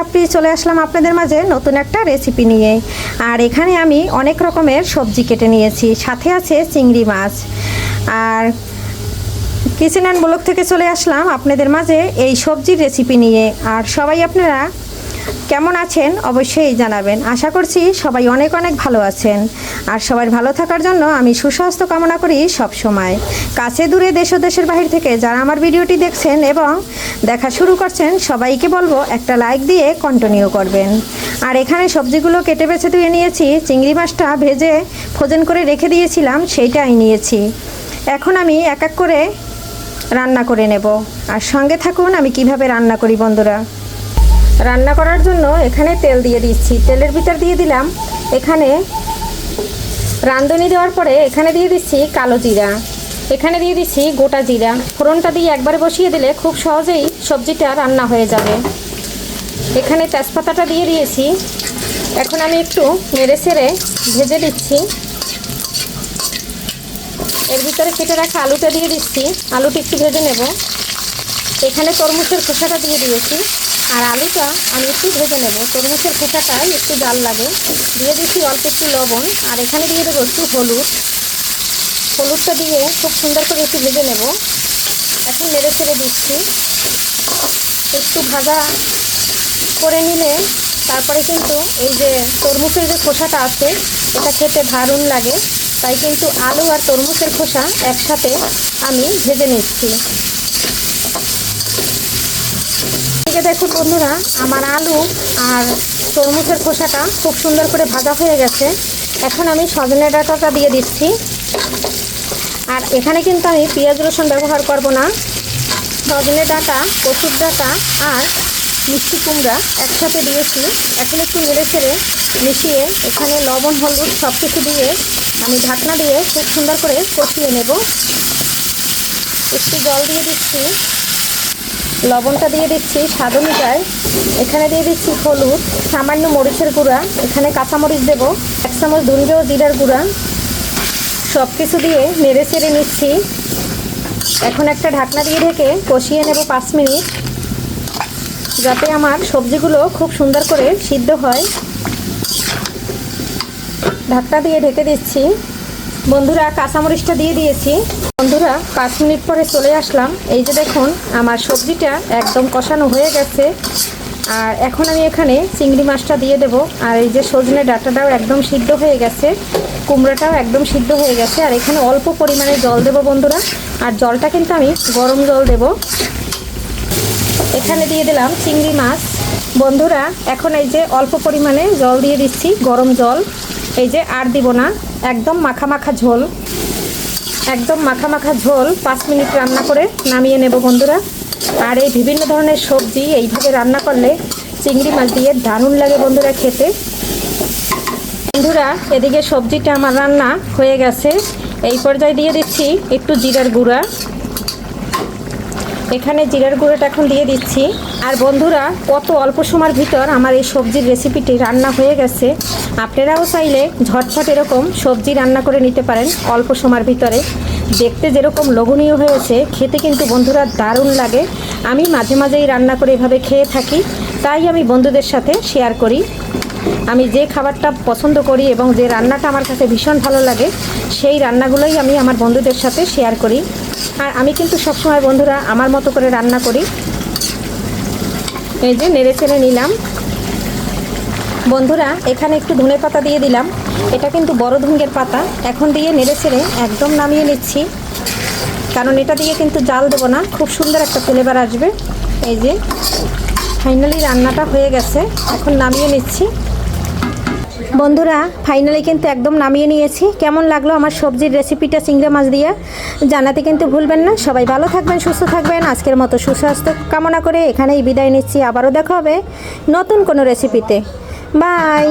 আপনি চলে আসলাম আপনাদের মাঝে নতুন একটা রেসিপি নিয়ে। আর এখানে আমি অনেক রকমের সবজি কেটে নিয়েছি, সাথে আছে চিংড়ি মাছ। আর কিচেন অ্যান্ড ব্লগ থেকে চলে আসলাম আপনাদের মাঝে এই সবজির রেসিপি নিয়ে। আর সবাই আপনারা কেমন আছেন অবশ্যই জানাবেন। আশা করছি সবাই অনেক অনেক ভালো আছেন। আর সবার ভালো থাকার জন্য আমি সুস্বাস্থ্য কামনা করি সব সময়। কাছে দূরে দেশ ও দেশের বাহির থেকে যারা আমার ভিডিওটি দেখছেন এবং দেখা শুরু করছেন সবাইকে বলবো একটা লাইক দিয়ে কন্টিনিউ করবেন। আর এখানে সবজিগুলো কেটে বেছে ধুয়ে নিয়েছি। চিংড়ি মাছটা ভেজে ফ্রোজেন করে রেখে দিয়েছিলাম, সেইটাই নিয়েছি। এখন আমি এক এক করে রান্না করে নেব। আর সঙ্গে থাকুন আমি কিভাবে রান্না করি বন্ধুরা। রান্না করার জন্য এখানে তেল দিয়ে দিচ্ছি। তেলের ভিতর দিয়ে দিলাম এখানে রাঁধুনি, দেওয়ার পরে এখানে দিয়ে দিচ্ছি কালো জিরা, এখানে দিয়ে দিচ্ছি গোটা জিরা। ফোড়নটা দিয়ে একবারে বসিয়ে দিলে খুব সহজেই সবজিটা রান্না হয়ে যাবে। এখানে তেজপাতাটা দিয়ে দিয়েছি। এখন আমি একটু নেড়ে চেড়ে ভেজে দিচ্ছি। এর ভিতরে কেটে রাখা আলুটা দিয়ে দিচ্ছি। আলুটা একটু ভেজে নেব। এখানে তরমুজের খোসাটা দিয়ে দিয়েছি। আর আলুটা আমি একটু ভেজে নেব। তরমুজের খোসাটাই একটু জাল লাগে। দিয়ে দিচ্ছি অল্প একটু লবণ। আর এখানে দিয়ে দেবো একটু হলুদ। হলুদটা দিয়ে খুব সুন্দর করে একটু ভেজে নেব। এখন নেড়ে ছেড়ে দিচ্ছি। একটু ভাজা করে নিলে তারপরে কিন্তু এই যে তরমুজের যে খোসাটা আছে এটা খেতে দারুণ লাগে। তাই কিন্তু আলু আর তরমুজের খোসা একসাথে আমি ভেজে নিচ্ছি। দেখুন বন্ধুরা, আমার আলু আর তরমুজের খোসাটা খুব সুন্দর করে ভাজা হয়ে গেছে। এখন আমি সজনে ডাঁটাটা দিয়ে দিচ্ছি। আর এখানে কিন্তু আমি পেঁয়াজ রসুন ব্যবহার করব না। সজনে ডাঁটা, কচুর ডাঁটা আর মিষ্টি কুমড়া একসাথে দিয়েছি। এখন একটু নেড়ে ছেড়ে মিশিয়ে এখানে লবণ হলুদ সব কিছু দিয়ে আমি ঢাকনা দিয়ে খুব সুন্দর করে কষিয়ে নেব। একটু জল দিয়ে দিচ্ছি। লবণটা দিয়ে দিচ্ছি স্বাদ অনুযায়ী। এখানে দিয়ে দিচ্ছি হলুদ, সামান্য মরিচের গুঁড়া, এখানে কাঁচামরিচ দেব, 1 চামচ ধনে ও জিরার গুঁড়া। সব কিছু দিয়ে নেড়ে চেড়ে নিচ্ছি। এখন একটা ঢাকনা দিয়ে ঢেকে কষিয়ে নেব 5 মিনিট, যাতে আমার সবজিগুলো খুব সুন্দর করে সিদ্ধ হয়। ঢাকনা দিয়ে ঢেকে দিচ্ছি। বন্ধুরা কাঁচামরিচটা দিয়ে দিয়েছি। বন্ধুরা 5 মিনিট পরে চলে আসলাম। এই যে দেখুন আমার সবজিটা একদম কষানো হয়ে গেছে। আর এখন আমি এখানে চিংড়ি মাছটা দিয়ে দেব। আর এই যে সজনে ডাঁটাটাও একদম সিদ্ধ হয়ে গেছে, কুমড়াটাও একদম সিদ্ধ হয়ে গেছে। আর এখানে অল্প পরিমাণে জল দেব বন্ধুরা। আর জলটা কিন্তু আমি গরম জল দেব। এখানে দিয়ে দিলাম চিংড়ি মাছ। বন্ধুরা এখন এই যে অল্প পরিমাণে জল দিয়ে দিচ্ছি, গরম জল। এই যে আর দিব না, একদম মাখা মাখা ঝোল, একদম মাখা মাখা ঝোল। 5 মিনিট রান্না করে নামিয়ে নেব বন্ধুরা। আর এই বিভিন্ন ধরনের সবজি এইভাবে রান্না করলে চিংড়ি মাছ দিয়ে দারুণ লাগে বন্ধুরা খেতে। বন্ধুরা এদিকে সবজিটা আমার রান্না হয়ে গেছে। এই পর্যায়ে দিয়ে দিচ্ছি একটু জিরার গুঁড়া। এখানে জিরার গুঁড়োটা এখন দিয়ে দিচ্ছি। আর বন্ধুরা কত অল্প সময়ের ভিতর আমার এই সবজির রেসিপিটি রান্না হয়ে গেছে। আপনারাও চাইলে ঝটফট এরকম সবজি রান্না করে নিতে পারেন অল্প সময়ের ভিতরে। দেখতে যেরকম লোভনীয় হয়েছে, খেতে কিন্তু বন্ধুরা দারুণ লাগে। আমি মাঝে মাঝেই রান্না করে এভাবে খেয়ে থাকি, তাই আমি বন্ধুদের সাথে শেয়ার করি। আমি যে খাবারটা পছন্দ করি এবং যে রান্নাটা আমার কাছে ভীষণ ভালো লাগে সেই রান্নাগুলোই আমি আমার বন্ধুদের সাথে শেয়ার করি। আর আমি কিন্তু সবসময় বন্ধুরা আমার মতো করে রান্না করি। এই যে নেড়ে চেড়ে নিলাম বন্ধুরা। এখানে একটু ধনেপাতা দিয়ে দিলাম। এটা কিন্তু বড় ধুঙ্গের পাতা। এখন দিয়ে নেড়ে চেড়ে একদম নামিয়ে নিচ্ছি, কারণ এটা দিয়ে কিন্তু জাল দেবো না, খুব সুন্দর একটা ফ্লেভার আসবে। এই যে ফাইনালি রান্নাটা হয়ে গেছে, এখন নামিয়ে নিচ্ছি বন্ধুরা। ফাইনালি কিন্তু একদম নামিয়ে নিয়েছি। কেমন লাগলো আমার সবজির রেসিপিটা চিংড়ি মাছ দিয়ে জানাতে কিন্তু ভুলবেন না। সবাই ভালো থাকবেন, সুস্থ থাকবেন। আজকের মতো সুস্বাস্থ্য কামনা করে এখানেই বিদায় নিচ্ছি। আবারও দেখা হবে নতুন কোনো রেসিপিতে। বাই।